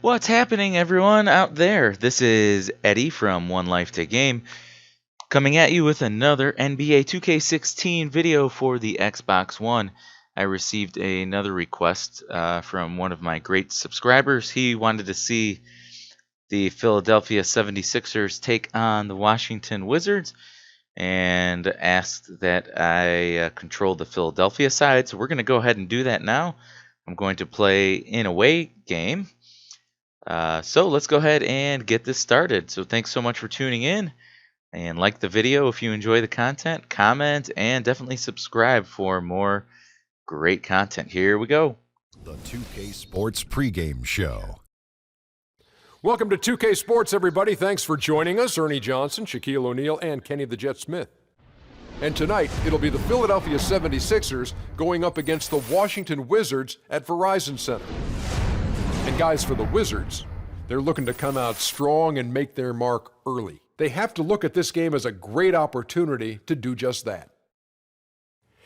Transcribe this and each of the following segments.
What's happening, everyone out there? This is Eddie from One Life to Game, coming at you with another NBA 2K16 video for the Xbox One. I received another request from one of my great subscribers. He wanted to see the Philadelphia 76ers take on the Washington Wizards and asked that I control the Philadelphia side. So we're going to go ahead and do that now. I'm going to play an away game. So let's go ahead and get this started. So thanks so much for tuning in, and like the video if you enjoy the content, comment, and definitely subscribe for more great content. Here we go. The 2K Sports pregame show. Welcome to 2K Sports, everybody. Thanks for joining us. Ernie Johnson, Shaquille O'Neal, and Kenny the Jet Smith. And tonight, it'll be the Philadelphia 76ers going up against the Washington Wizards at Verizon Center. And guys, for the Wizards, they're looking to come out strong and make their mark early. They have to look at this game as a great opportunity to do just that.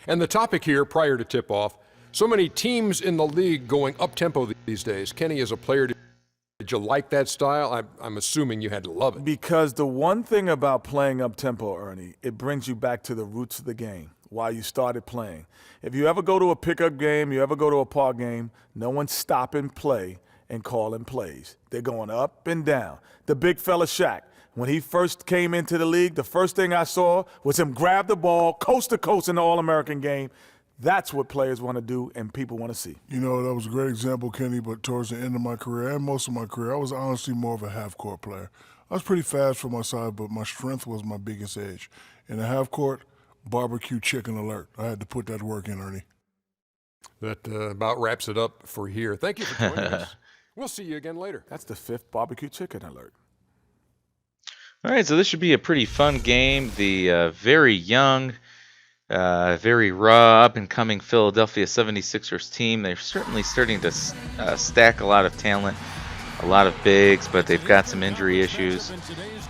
And the topic here, prior to tip-off, so many teams in the league going up-tempo these days. Kenny, as a player, did you like that style? I'm assuming you had to love it. Because the one thing about playing up-tempo, Ernie, it brings you back to the roots of the game, why you started playing. If you ever go to a pickup game, you ever go to a park game, no one's stopping play and calling plays. They're going up and down. The big fella Shaq, when he first came into the league, the first thing I saw was him grab the ball coast to coast in the All-American game. That's what players want to do and people want to see. You know, that was a great example, Kenny, but towards the end of my career and most of my career, I was honestly more of a half-court player. I was pretty fast for my size, but my strength was my biggest edge. In the half-court, barbecue chicken alert. I had to put that work in, Ernie. That about wraps it up for here. Thank you for joining us. We'll see you again later. That's the 5th barbecue chicken alert. All right, so this should be a pretty fun game. The very young, very raw, up-and-coming Philadelphia 76ers team, they're certainly starting to stack a lot of talent, a lot of bigs, but they've got some injury issues.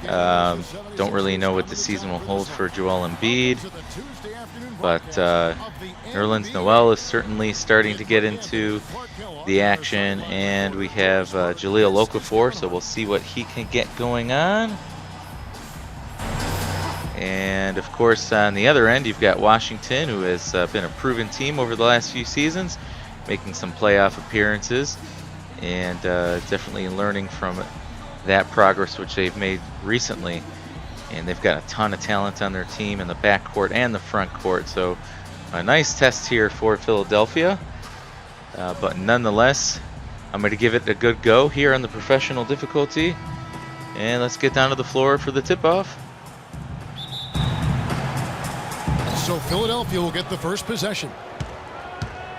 Don't really know what the season will hold for Joel Embiid, but Nerlens Noel is certainly starting to get into the action, and we have Jahlil Okafor, so we'll see what he can get going on. And of course, on the other end, you've got Washington, who has been a proven team over the last few seasons, making some playoff appearances, and definitely learning from that progress which they've made recently. And they've got a ton of talent on their team in the backcourt and the front court, so a nice test here for Philadelphia. But nonetheless, I'm going to give it a good go here on the professional difficulty, and let's get down to the floor for the tip-off. So Philadelphia will get the first possession.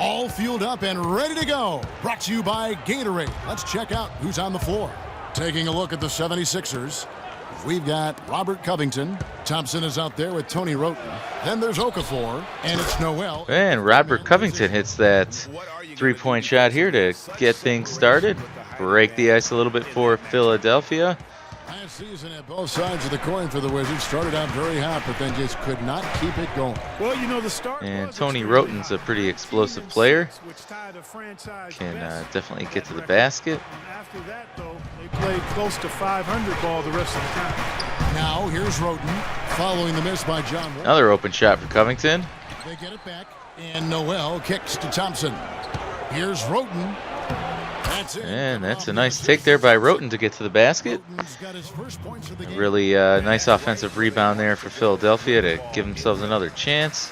All fueled up and ready to go. Brought to you by Gatorade. Let's check out who's on the floor. Taking a look at the 76ers, we've got Robert Covington. Thompson is out there with Tony Roten. Then there's Okafor, and it's Noel. And Robert Covington hits that three-point shot here to get things started. Break the ice a little bit for Philadelphia. Last season at both sides of the coin for the Wizards. Started out very hot, but then just could not keep it going. Well, you know, the start. And Tony Roten's a pretty explosive player. Can definitely get to the basket. After that, though, they played close to 500 ball the rest of the time. Now here's Roten following the miss by John Wall. Another open shot for Covington. They get it back, and Noel kicks to Thompson. Here's Roten. That's it. And that's a nice take there by Roten to get to the basket. A really nice offensive rebound there for Philadelphia to give themselves another chance.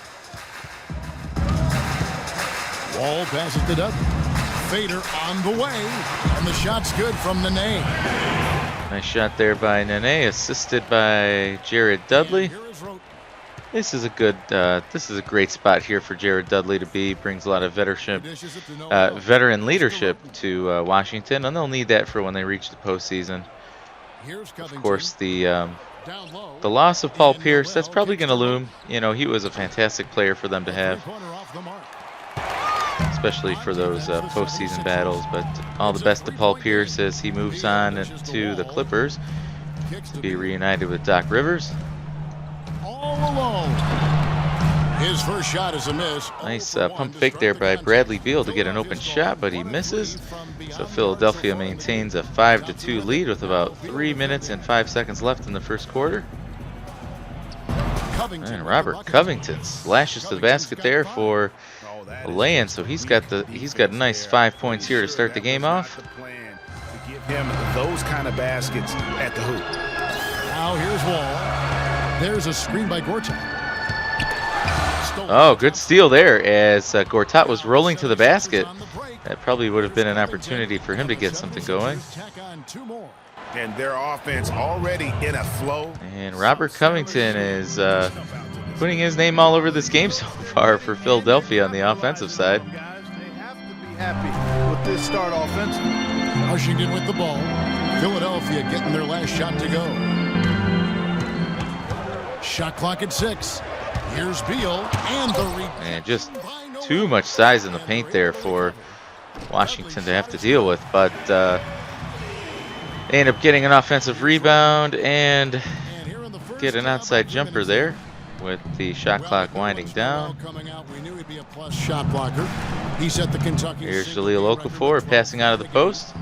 Wall passes to Dudley. Fader on the way, and the shot's good from Nene. Nice shot there by Nene, assisted by Jared Dudley. This is a great spot here for Jared Dudley to be. Brings a lot of veteran leadership to Washington, and they'll need that for when they reach the postseason. Of course, the loss of Paul Pierce, that's probably going to loom. You know, he was a fantastic player for them to have, especially for those postseason battles. But all the best to Paul Pierce as he moves on to the Clippers to be reunited with Doc Rivers. All alone. His His first shot is a miss. Nice pump fake there by Bradley Beal to get an open shot, but he misses. So Philadelphia maintains a 5-2 lead with about 3 minutes and 5 seconds left in the first quarter. And Robert Covington slashes to the basket there for a lay-in, so he's got a nice 5 points here to start the game off. Give him those kind of baskets at the hoop. Now here's Wall. There's a screen by Gortat. Oh, good steal there as Gortat was rolling to the basket. That probably would have been an opportunity for him to get something going. And their offense already in a flow. And Robert Covington is putting his name all over this game so far for Philadelphia on the offensive side. They have to be happy with this start offensively. Washington with the ball. Philadelphia getting their last shot to go. Shot clock at 6. Here's Beal and the and just too much size in the paint there for Washington to have to deal with, but they end up getting an offensive rebound and get an outside jumper there with the shot clock winding down. Shot blocker. He set the Kentucky. Here's Jahlil Okafor passing out of the post.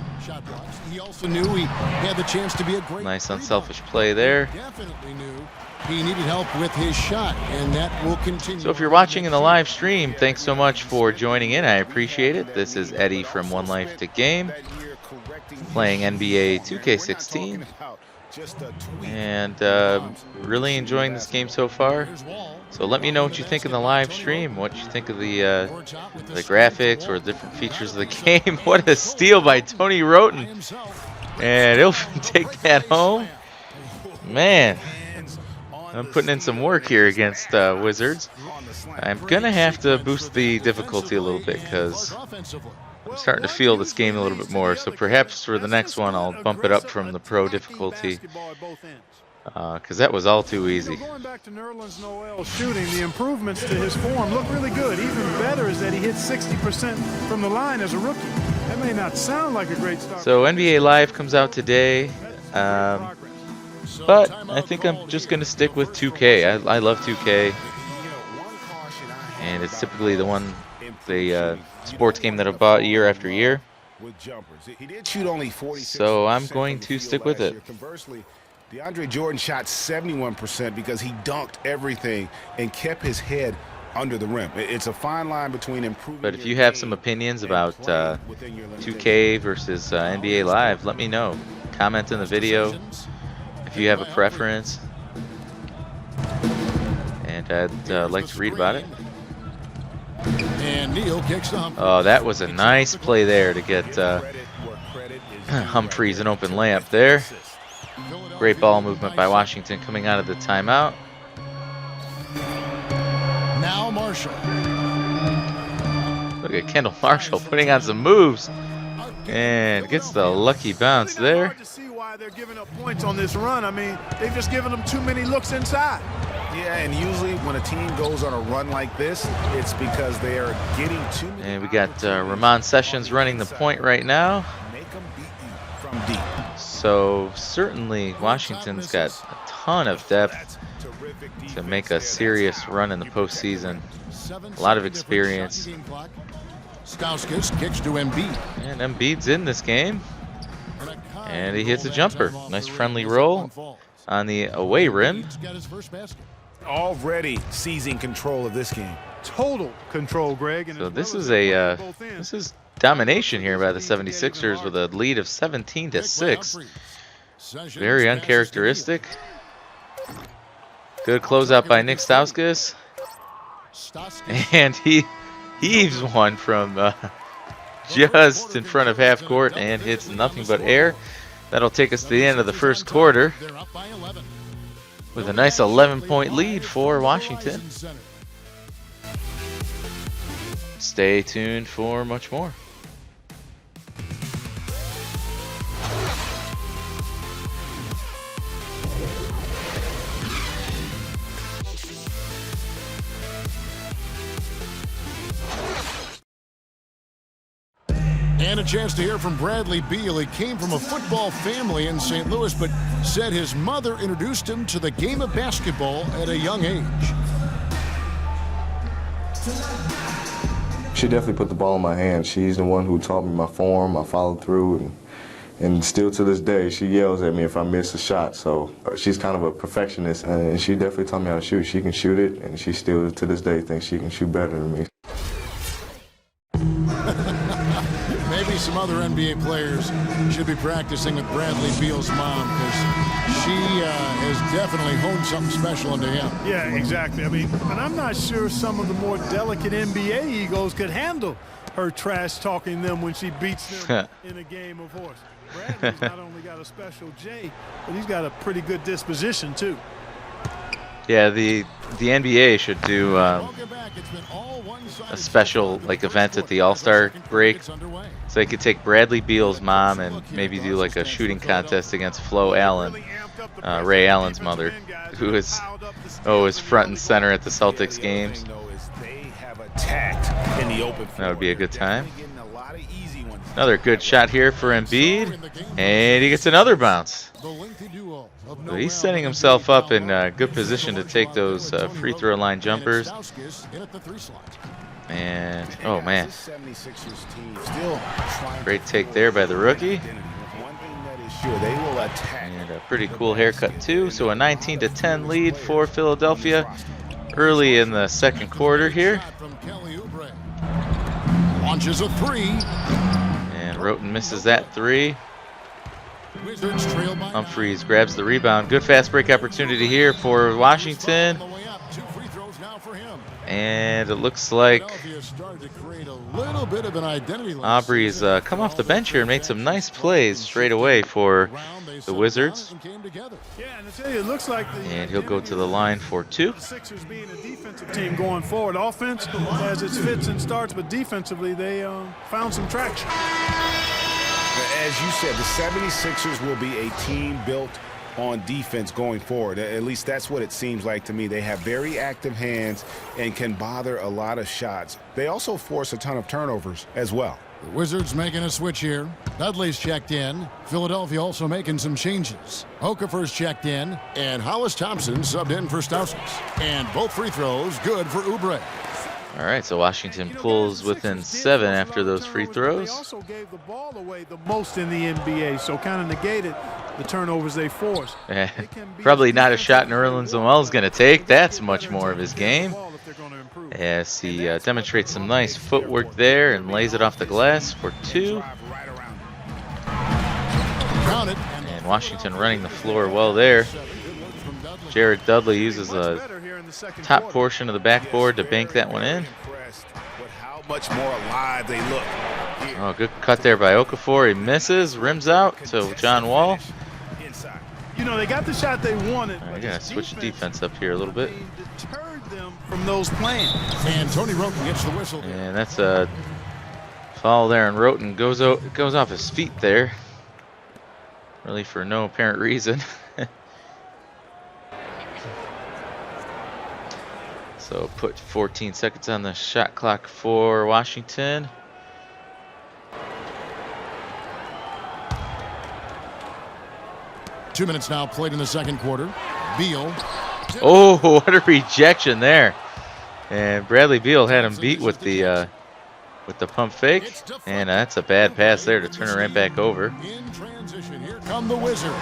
He also knew he had the chance to be a great. Nice unselfish play there. Definitely knew he needed help with his shot, and that will continue. So if you're watching in the live stream, thanks so much for joining in. I appreciate it. This is Eddie from One Life to Game, playing NBA 2K16, and really enjoying this game so far. So let me know what you think in the live stream, what you think of the graphics or different features of the game. What a steal by Tony Roten, and he'll take that home. Man, I'm putting in some work here against Wizards. I'm gonna have to boost the difficulty a little bit because I'm starting to feel this game a little bit more. So perhaps for the next one I'll bump it up from the pro difficulty because that was all too easy. Going back to Nerlens Noel shooting, the improvements to his form look really good. Even better is that he hit 60% from the line as a rookie. That may not sound like a great start. So NBA Live comes out today. But I think I'm just going to stick with 2K. I love 2K. And it's typically the sports game that I've bought year after year. So I'm going to stick with it. Conversely, DeAndre Jordan shot 71% because he dunked everything and kept his head under the rim. It's a fine line between improving. But if you have some opinions about 2K versus NBA Live, let me know. Comment in the video if you have a preference, and I'd like to read about it. And Neal kicks them. Oh, that was a nice play there to get Humphreys an open layup there. Great ball movement by Washington coming out of the timeout. Now Marshall. Look at Kendall Marshall putting on some moves and gets the lucky bounce there. Hard to see why they're giving up points on this run. I mean, they've just given them too many looks inside. Yeah, and usually when a team goes on a run like this, it's because they are getting too many. And we got Ramon Sessions running the point right now. Make them beat you from deep. So certainly Washington's got a ton of depth to make a serious run in the postseason. A lot of experience. Stauskas kicks to Embiid. And Embiid's in this game. And he hits a jumper. Nice friendly roll on the away rim. Already seizing control of this game. Total control, Greg. And So this is domination here by the 76ers with a lead of 17-6. Very uncharacteristic. Good closeout by Nick Stauskas. And he heaves one from just in front of half court and hits nothing but air. That'll take us to the end of the first quarter with a nice 11-point lead for Washington. Stay tuned for much more. And a chance to hear from Bradley Beal. He came from a football family in St. Louis, but said his mother introduced him to the game of basketball at a young age. She definitely put the ball in my hand. She's the one who taught me my form. I followed through, and still to this day, she yells at me if I miss a shot. So she's kind of a perfectionist, and she definitely taught me how to shoot. She can shoot it, and she still to this day thinks she can shoot better than me. Maybe some other NBA players should be practicing with Bradley Beal's mom, because she has definitely honed something special into him. Yeah, exactly. I mean, and I'm not sure some of the more delicate NBA egos could handle her trash talking them when she beats them in a game of horse. Bradley's not only got a special J, but he's got a pretty good disposition too. Yeah, the NBA should do a special event at the All-Star break, so they could take Bradley Beal's mom and maybe do like a shooting contest against Flo Allen, Ray Allen's mother, who is front and center at the Celtics games. That would be a good time. Another good shot here for Embiid, and he gets another bounce. So he's setting himself up in good position to take those free throw line jumpers. And, oh man, great take there by the rookie. And a pretty cool haircut too. So a 19-10 lead for Philadelphia early in the second quarter here. Launches a three. And Roten misses that three. Humphries grabs the rebound. Good fast break opportunity here for Washington. And it looks like Aubrey's come off the bench here and made some nice plays straight away for the Wizards. And he'll go to the line for two. Sixers being a defensive team going forward. Offense has its fits and starts, but defensively they found some traction. As you said, the 76ers will be a team built on defense going forward. At least that's what it seems like to me. They have very active hands and can bother a lot of shots. They also force a ton of turnovers as well. The Wizards making a switch here. Dudley's checked in. Philadelphia also making some changes. Okafor's checked in, and Hollis Thompson subbed in for Stauskas. And both free throws good for Oubre. All right, so Washington pulls within 7 after those free throws. They also gave the ball away the most in the NBA, so kind of negated the turnovers they forced. Probably not a shot Nerlens Noel is going to take. That's much more of his game. As he demonstrates some nice footwork there and lays it off the glass for 2. And Washington running the floor well there. Jared Dudley uses a top portion of the backboard to bank that one in. Much more alive they look. Oh, good cut there by Okafor. He misses, rims out to John Wall. You know, they got the shot they wanted. We're going to switch defense up here a little bit. Deterred them from those plans. And Tony Roten gets the whistle. And that's a foul there, and Roten goes off his feet there. Really for no apparent reason. So put 14 seconds on the shot clock for Washington. Two minutes now played in the second quarter. Beal. Oh, what a rejection there. And Bradley Beal had him beat with the pump fake. And that's a bad pass there to turn it right back over. In transition, here come the Wizards.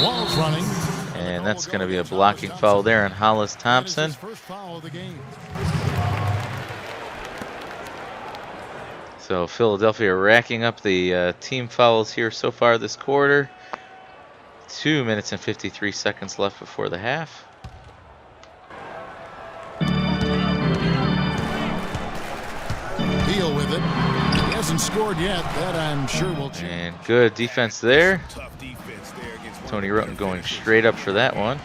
Wall's running. And that's going to be a blocking foul there on Hollis Thompson. So Philadelphia racking up the team fouls here so far this quarter. 2 minutes and 53 seconds left before the half. Beal with it. He hasn't scored yet. That I'm sure will change. And good defense there. Tony Roten going straight up for that one.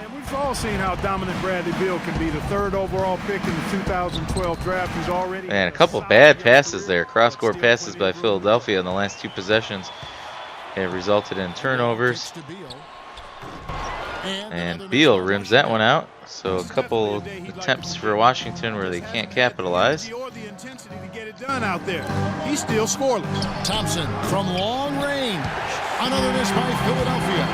And we've all seen how dominant Bradley Beal can be. The 3rd overall pick in the 2012 draft. He's already. And a couple bad passes there. Cross-court passes by Philadelphia in the last 2 possessions have resulted in turnovers. And Beal rims that one out. So a couple attempts for Washington where they can't capitalize. The intensity to get it done out there. He's still scoreless. Thompson from long range. Another miss by Philadelphia.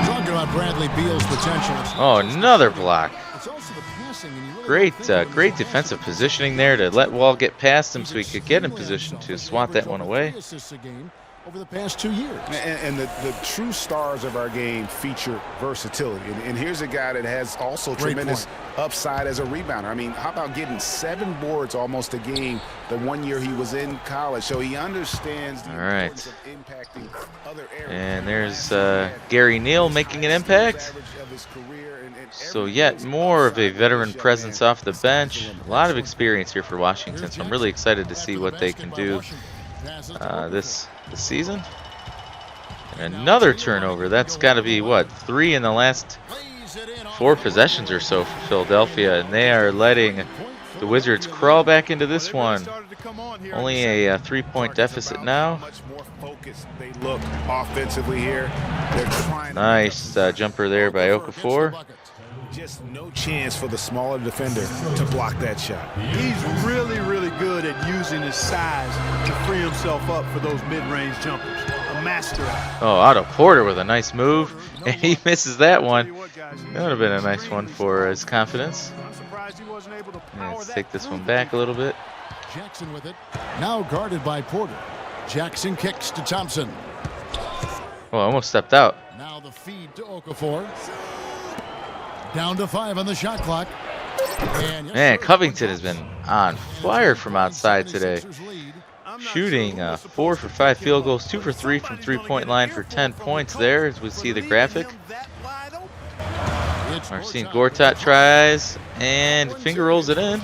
Talking about Bradley Beal's potential. Oh, another block. It's also the pass Great defensive positioning there to let Wall get past him so he could get in position to swat that one away. Over the past 2 years. And the true stars of our game feature versatility. And here's a guy that has also tremendous upside as a rebounder. I mean, how about getting 7 boards almost a game the 1 year he was in college? So he understands the importance of impacting other areas. And there's Gary Neal making an impact. So yet more of a veteran presence off the bench. A lot of experience here for Washington. So I'm really excited to see what they can do this season. And another turnover. That's got to be what, 3 in the last 4 possessions or so for Philadelphia, and they are letting the Wizards crawl back into this one. Only a 3-point deficit now. They look offensively here. They're trying. Nice jumper there by Okafor. Just no chance for the smaller defender to block that shot. He's really, really good at using his size to free himself up for those mid-range jumpers. A master at it. Oh, Otto Porter with a nice move, and he misses that one. That would have been a nice one for his confidence. Let's take this one back a little bit. Jackson with it. Now guarded by Porter. Jackson kicks to Thompson. Oh, almost stepped out. Now the feed to Okafor. Down to 5 on the shot clock. And Man, Covington has been on fire from outside today. Shooting 4 for 5 field goals, 2 for 3 from 3-point line for 10 points there, as we see the graphic. Marcin Gortat tries and finger rolls it in.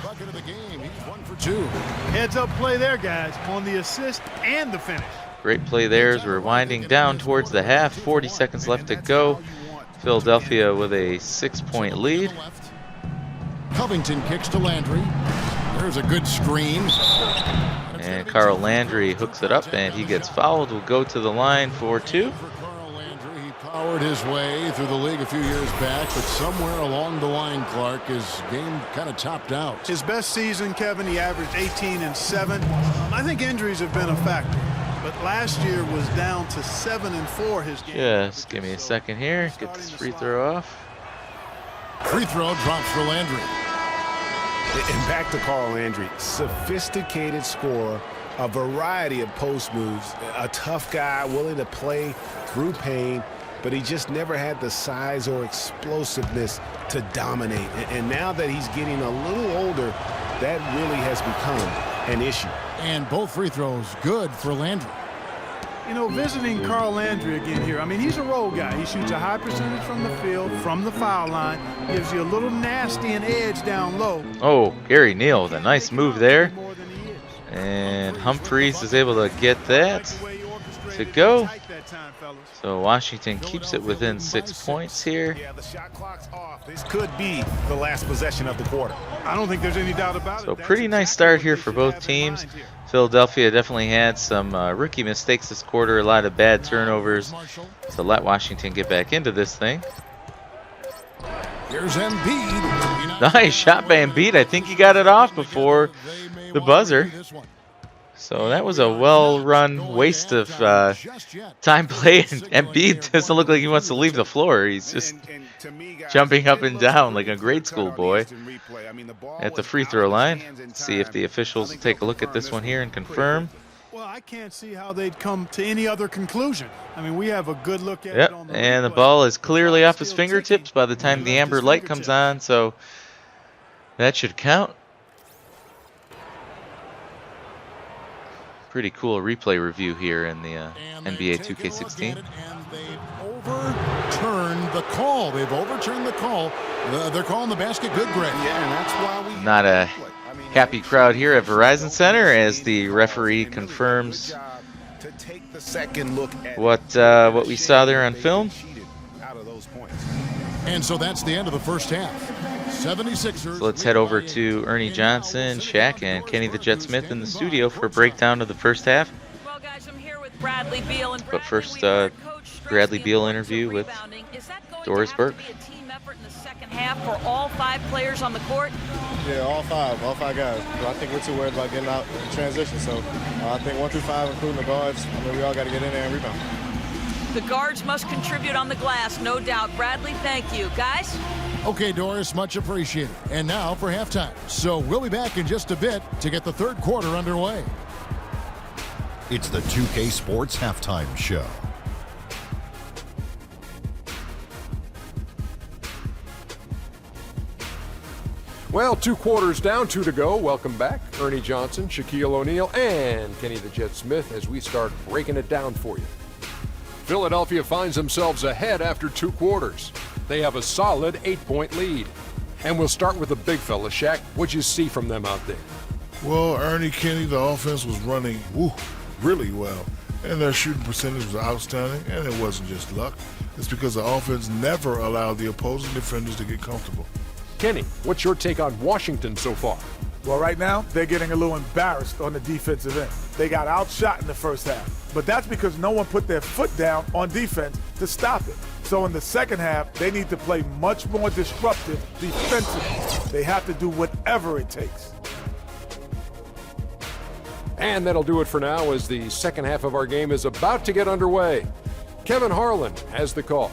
Heads up play there, guys, on the assist and the finish. Great play there as we're winding down towards the half. 40 seconds left to go. Philadelphia with a 6-point lead. Covington kicks to Landry. There's a good screen. And Carl Landry hooks it up, and he gets fouled. Will go to the line for 2. Carl Landry, he powered his way through the league a few years back, but somewhere along the line, Clark, his game kind of topped out. His best season, Kevin, he averaged 18 and 7. I think injuries have been a factor. But last year was down to 7 and 4 his game. Just give me a second here. Get this free throw off. Free throw drops for Landry. And back to Carl Landry. Sophisticated scorer, a variety of post moves, a tough guy willing to play through pain, but he just never had the size or explosiveness to dominate. And now that he's getting a little older, that really has become an issue. And both free throws good for Landry. You know, visiting Carl Landry again here, I mean, he's a role guy. He shoots a high percentage from the field, from the foul line, gives you a little nasty and edge down low. Oh, Gary Neal with a nice move there. And Humphries is able to get that to go. So Washington keeps it within 6 points here. Yeah, the shot clock's off. This could be the last possession of the quarter. I don't think there's any doubt about it. So pretty nice start here for both teams. Philadelphia definitely had some rookie mistakes this quarter, a lot of bad turnovers to let Washington get back into this thing. Here's Embiid. Nice shot by Embiid. I think he got it off before the buzzer. So that was a well-run waste of time played. Embiid doesn't look like he wants to leave the floor. He's just jumping up and down like a grade school boy at the free throw line. Let's see if the officials will take a look at this one here and confirm. Well, I can't see how they'd come to any other conclusion. I mean, we have a good look at it on the and the replay. ball is clearly off his fingertips by the time the amber light comes on, so that should count. Pretty cool replay review here in the NBA 2K16. And they've overturned the call. They've overturned the call. They're calling the basket good, Greg. Yeah, and that's why we Not a happy crowd here at Verizon Center as the referee confirms to take the second look at what we saw there on film. out of those points. And so that's the end of the first half. 76ers. So let's head over to Ernie Johnson, Shaq, and Kenny the Jet Smith in the studio for a breakdown of the first half. Well, guys, I'm here with Bradley Beal. And But first, Bradley, we heard Coach stress Bradley the Beal importance of interview with rebounding. Is that going Doris to have Burke. to be a team effort in the second half for all 5 players on the court? Yeah, all five guys. I think we're too worried about getting out in transition. So I think 1 through 5, including the guards, I mean, we all got to get in there and rebound. The guards must contribute on the glass, no doubt. Bradley, thank you. Guys? Okay, Doris, much appreciated. And now for halftime. So we'll be back in just a bit to get the third quarter underway. It's the 2K Sports Halftime Show. Well, 2 quarters down, 2 to go. Welcome back, Ernie Johnson, Shaquille O'Neal, and Kenny the Jet Smith as we start breaking it down for you. Philadelphia finds themselves ahead after 2 quarters. They have a solid 8-point lead. And we'll start with the big fella, Shaq. What'd you see from them out there? Well, Ernie, Kenny, the offense was running really well. And their shooting percentage was outstanding, and it wasn't just luck. It's because the offense never allowed the opposing defenders to get comfortable. Kenny, what's your take on Washington so far? Well, right now, they're getting a little embarrassed on the defensive end. They got outshot in the first half. But that's because no one put their foot down on defense to stop it. So in the second half, they need to play much more disruptive defensively. They have to do whatever it takes. And that'll do it for now as the second half of our game is about to get underway. Kevin Harlan has the call.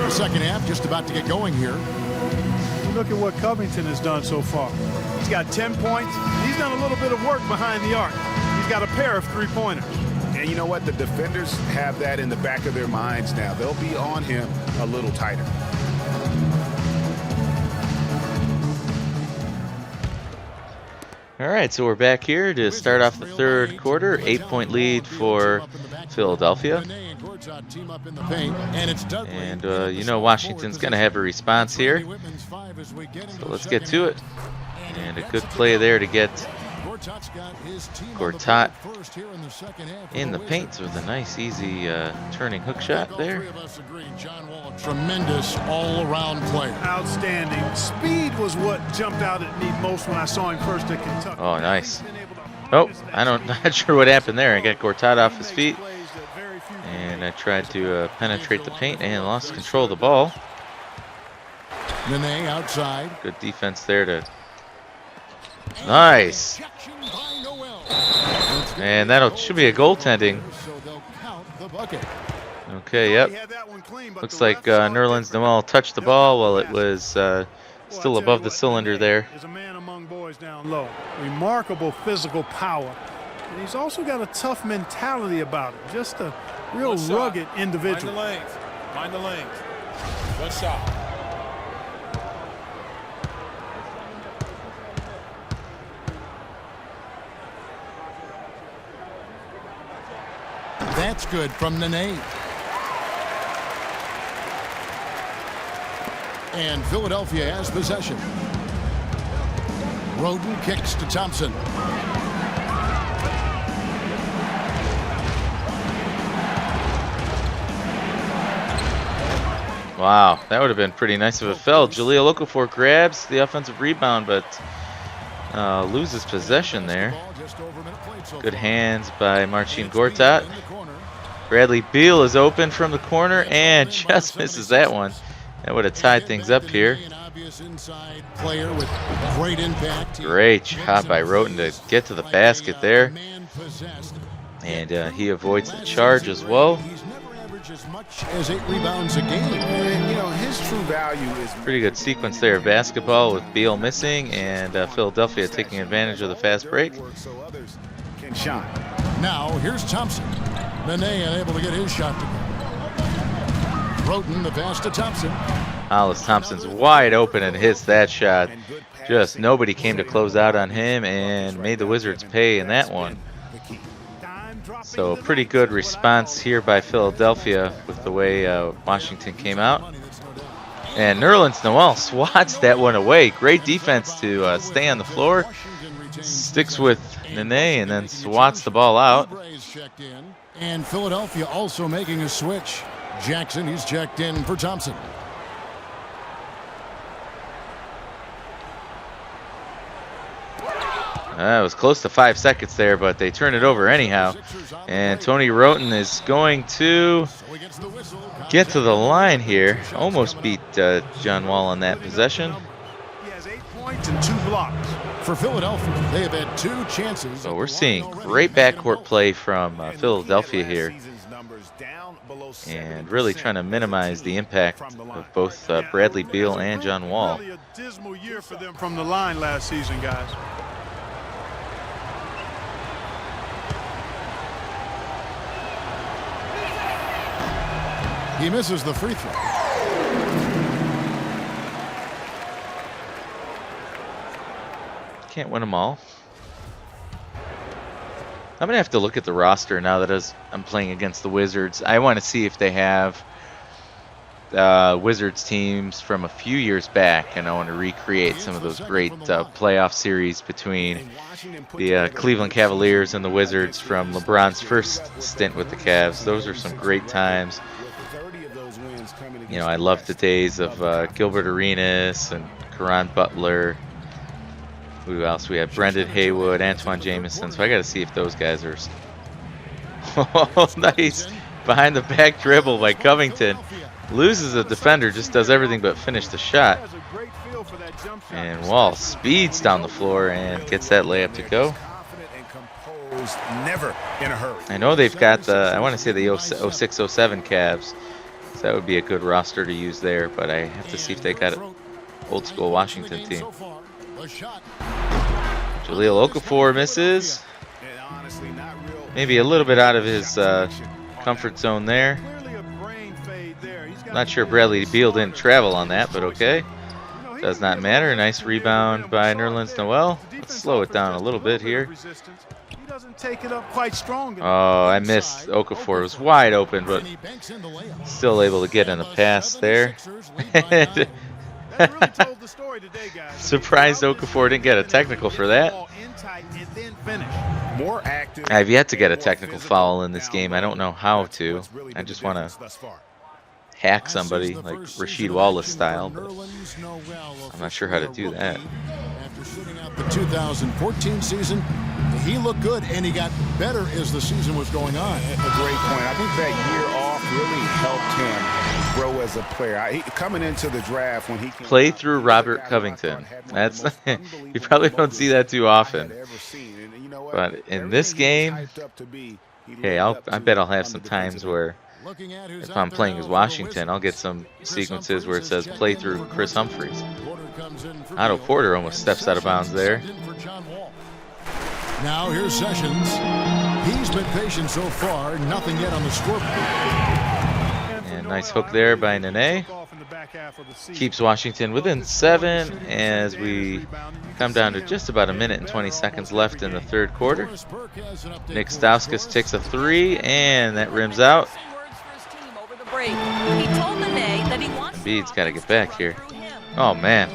Second half just about to get going here. Look at what Covington has done so far. He's got 10 points. He's done a little bit of work behind the arc. He's got a pair of three-pointers. And you know what? The defenders have that in the back of their minds now. They'll be on him a little tighter. All right, so we're back here to start off the third quarter. 8-point lead for Philadelphia. And, you know, Washington's going to have a response here. So let's get to it. And a good play there to get Gortat in the paint with a nice, easy turning hook shot there. Tremendous all-around player. Outstanding. Speed was what jumped out at me most when I saw him first at Kentucky. Oh, nice. Oh, not sure what happened there. I got Gortat off his feet. And I tried to penetrate the paint and lost control of the ball. Nene outside. Good defense there to... Nice. And that should be a goaltending. Okay, yep. Looks like Nerlens Noel touched the ball while it was still above the cylinder there. Is a man among boys down low. Remarkable physical power. And he's also got a tough mentality about it. Just a real rugged individual. Find the lanes. Good shot. That's good from Nene. And Philadelphia has possession. Roden kicks to Thompson. Wow, that would have been pretty nice of a foul. Jahlil Okafor grabs the offensive rebound, but loses possession there. Good hands by Marcin Gortat. Bradley Beal is open from the corner and just misses that one. That would have tied things up here. Great job by Roten to get to the basket there. And he avoids the charge as well. As much as 8 rebounds a game. And, you know, his true value is... Pretty good sequence there. Basketball with Beal missing and Philadelphia taking advantage of the fast break. Can shine. Now, here's Thompson. Nene unable to get his shot to go. Roten, the pass to Thompson. Hollis Thompson's wide open and hits that shot. Just nobody came to close out on him and made the Wizards pay in that one. So a pretty good response here by Philadelphia with the way Washington came out. And Nerlens Noel swats that one away. Great defense to stay on the floor. Sticks with Nene and then swats the ball out. And Philadelphia also making a switch. Jackson, he's checked in for Thompson. It was close to 5 seconds there, but they turn it over anyhow. And Tony Roten is going to get to the line here. Almost beat John Wall on that possession. He has 8 points and 2 blocks. For Philadelphia, they have had 2 chances. So we're seeing great backcourt play from Philadelphia here, and really trying to minimize the impact of both Bradley Beal and John Wall. Really a dismal year for them from the line last season, guys. He misses the free throw. Can't win them all. I'm going to have to look at the roster now that I'm playing against the Wizards. I want to see if they have Wizards teams from a few years back, and I want to recreate some of those great playoff series between the Cleveland Cavaliers and the Wizards from LeBron's first stint with the Cavs. Those are some great times. You know, I love the days of Gilbert Arenas and Caron Butler. Who else? We have Brendan Haywood, Antoine Jameson. So I got to see if those guys are. Oh, nice behind the back dribble by Covington. Loses a defender, just does everything but finish the shot. And Wall speeds down the floor and gets that layup to go. Never in a hurry. I know they've got the, I want to say the 06-07 Cavs. So that would be a good roster to use there, but I have to see if they got an old school Washington team. Jahlil Okafor misses. Maybe a little bit out of his comfort zone there. Not sure Bradley Beal didn't travel on that, but okay. Does not matter. Nice rebound by Nerlens Noel. Let's slow it down a little bit here. Oh, I missed. Okafor was wide open, but still able to get in the pass there. Surprised Okafor didn't get a technical for that. I've yet to get a technical foul in this game. I don't know how to. I just want to hack somebody like Rasheed Wallace style, but I'm not sure how to do that. After sitting out the 2014 season, he looked good, and he got better as the season was going on. A great point. I think that year off really helped him grow as a player. Coming into the draft when he play through Robert Covington. That's you probably don't see that too often. But in this game, hey, I bet I'll have some times where if I'm playing as Washington, I'll get some sequences where it says play through Chris Humphries. Otto Porter almost steps out of bounds there. Now here's Sessions. He's been patient so far, nothing yet on the scoreboard. And nice hook there by Nene. Keeps Washington within 7 as we come down to just about a minute and 20 seconds left in the third quarter. Nick Stauskas takes a 3, and that rims out. Embiid's got to get back here. Oh, man.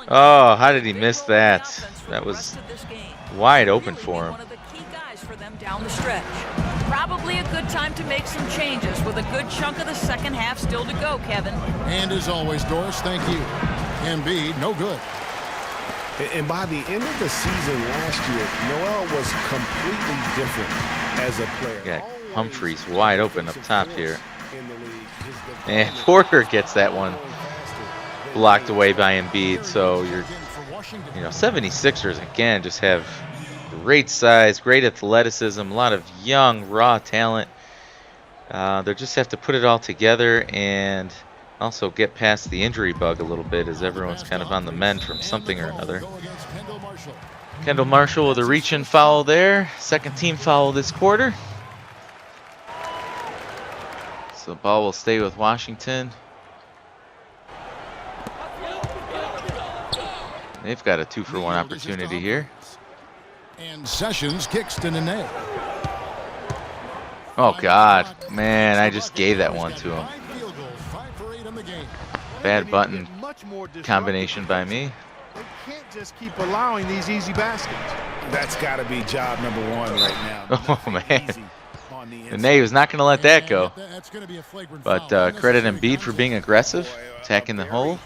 Oh, how did he miss that? That was wide open for him. Probably a good time to make some changes with a good chunk of the second half still to go, Kevin. And as always, Doris, thank you. Embiid, no good. And by the end of the season last year, Noel was completely different as a player. Yeah, Humphries wide open up top here. And Porter gets that one blocked away by Embiid. So you're, 76ers again just have great size, great athleticism, a lot of young, raw talent. They just have to put it all together and also get past the injury bug a little bit as everyone's kind of on the mend from something or another. Kendall Marshall with a reach-in foul there. Second team foul this quarter. So the ball will stay with Washington. They've got a 2-for-1 opportunity here. And Sessions kicks to Nene. Oh, God. Man, I just gave that one to him. Bad button combination by me. They can't just keep allowing these easy baskets. That's got to be job number 1 right now. Oh, man. Nene was not going to let that go. But credit Embiid for being aggressive, attacking the hole.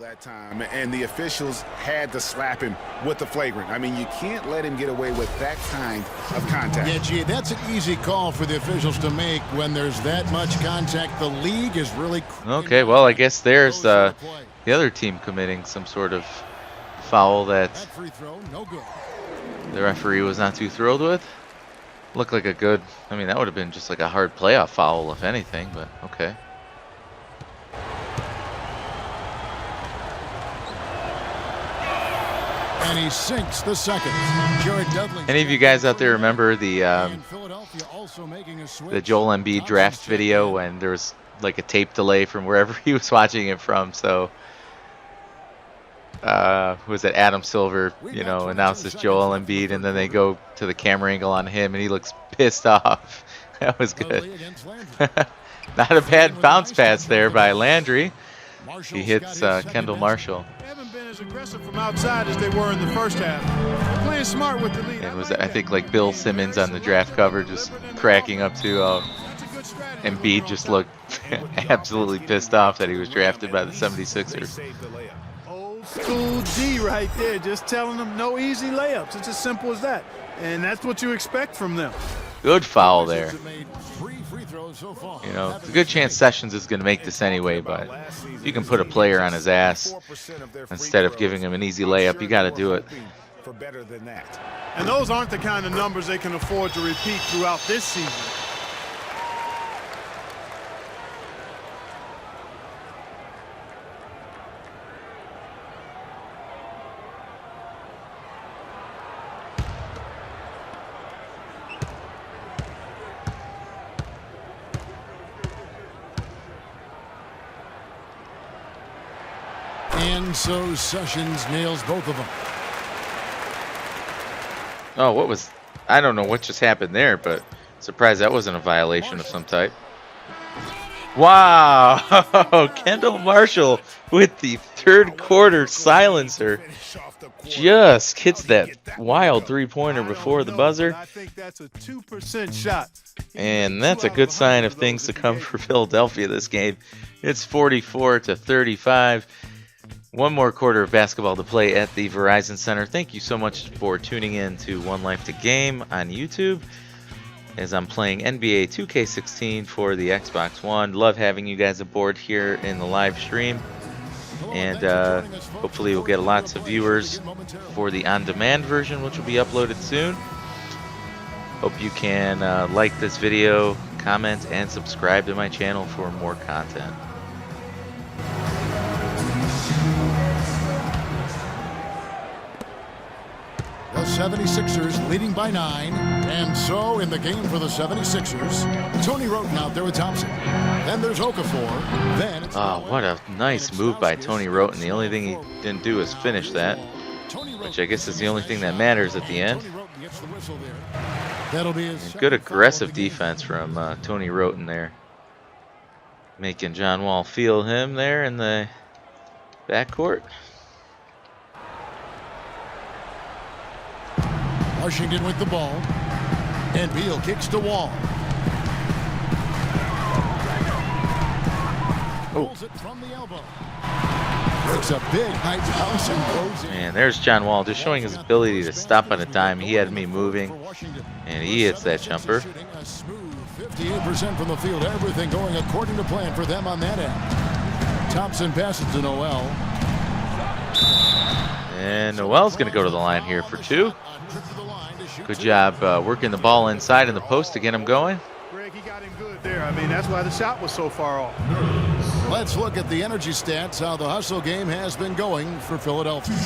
That time, and the officials had to slap him with the flagrant. I mean, you can't let him get away with that kind of contact. Yeah, gee, that's an easy call for the officials to make when there's that much contact. The league is really... Okay, well, I guess there's the other team committing some sort of foul that free throw, no good. the referee was not too thrilled with. Looked like a good, I mean, that would have been just like a hard playoff foul, if anything, but okay. And he sinks the second. Jared Dudley. Any of you guys out there remember the Joel Embiid draft video when there was like a tape delay from wherever he was watching it from? So, who was it? Adam Silver, you know, announces Joel Embiid, and then they go to the camera angle on him, and he looks pissed off. That was good. Not a bad bounce pass there by Landry. He hits Kendall Marshall. Haven't been as aggressive from outside as they were in the first half. They're playing smart with the lead. And was I think like Bill Simmons on the draft cover just cracking up to Embiid just looked absolutely pissed off that he was drafted by the 76ers. Old school D right there, just telling them no easy layups. It's as simple as that. And that's what you expect from them. Good foul there. You know, it's a good chance Sessions is going to make this anyway, but if you can put a player on his ass instead of giving him an easy layup, you got to do it. And those aren't the kind of numbers they can afford to repeat throughout this season. And so Sessions nails both of them. Oh, what was... I don't know what just happened there, but surprised that wasn't a violation of some type. Wow! Kendall Marshall with the third quarter silencer. Just hits that wild three-pointer before the buzzer. I think that's a 2% shot. And that's a good sign of things to come for Philadelphia this game. It's 44-35. One more quarter of basketball to play at the Verizon Center. Thank you so much for tuning in to One Life to Game on YouTube as I'm playing NBA 2K16 for the Xbox One. Love having you guys aboard here in the live stream. And hopefully we'll get lots of viewers for the on-demand version, which will be uploaded soon. Hope you can like this video, comment, and subscribe to my channel for more content. The 76ers leading by 9. And so in the game for the 76ers, Tony Roten out there with Thompson. Then there's Okafor. Then it's what a nice move by Tony Roten. The only thing he didn't do is finish that, which I guess is the only thing that matters at the end. Good aggressive defense from Tony Roten there. Making John Wall feel him there in the backcourt. Washington with the ball. And Beal kicks to Wall. Pulls it from the elbow. Makes a big high bounce and goes in. And there's John Wall just showing his ability to stop on a dime. He had me moving, and he hits that jumper. A smooth 58% from the field. Everything going according to plan for them on that end. Thompson passes to Noel. And Noel's going to go to the line here for two. Good job working the ball inside in the post to get him going. Greg, he got him good there. I mean, that's why the shot was so far off. Let's look at the energy stats, how the hustle game has been going for Philadelphia.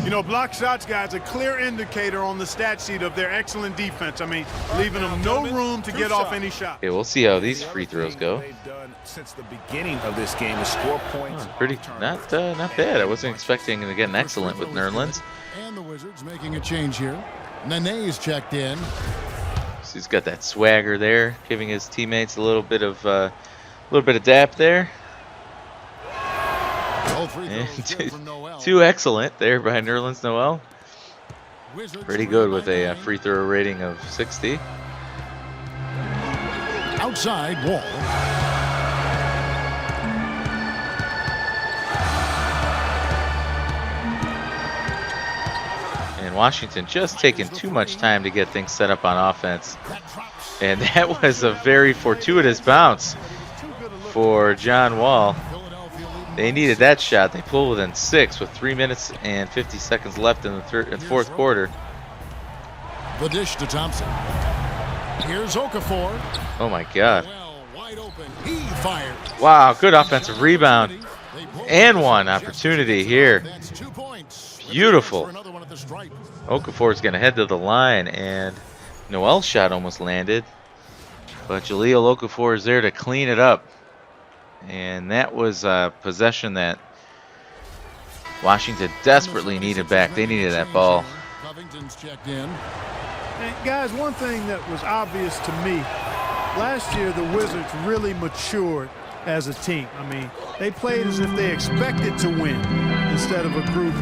You know, block shots, guys, a clear indicator on the stat sheet of their excellent defense. I mean, leaving them no room to get off any shot. Okay, we'll see how these free throws go. Since the beginning of this game is score points. Pretty not bad. I wasn't expecting to get an excellent with Nerlens. And the Wizards making a change here. Nene's checked in. So he's got that swagger there, giving his teammates a little bit of dap there. And two excellent there by Nerlens Noel. Pretty good with a free throw rating of 60. Outside Wall. And Washington just taking too much time to get things set up on offense. And that was a very fortuitous bounce for John Wall. They needed that shot. They pulled within 6 with 3 minutes and 50 seconds left in the fourth quarter. The dish to Thompson. Here's Okafor. Oh my God. Well, wide open. He fires. Wow, good offensive rebound. And one opportunity here. That's 2 points. Beautiful. For another one at the stripe. Okafor's going to head to the line, and Noel's shot almost landed. But Jahlil Okafor is there to clean it up. And that was a possession that Washington desperately needed back. They needed that ball. Covington's checked in. And guys, one thing that was obvious to me, last year the Wizards really matured as a team. I mean, they played as if they expected to win instead of a group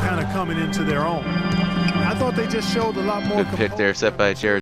kind of coming into their own. I thought they just showed a lot more Good pick there, set by Jared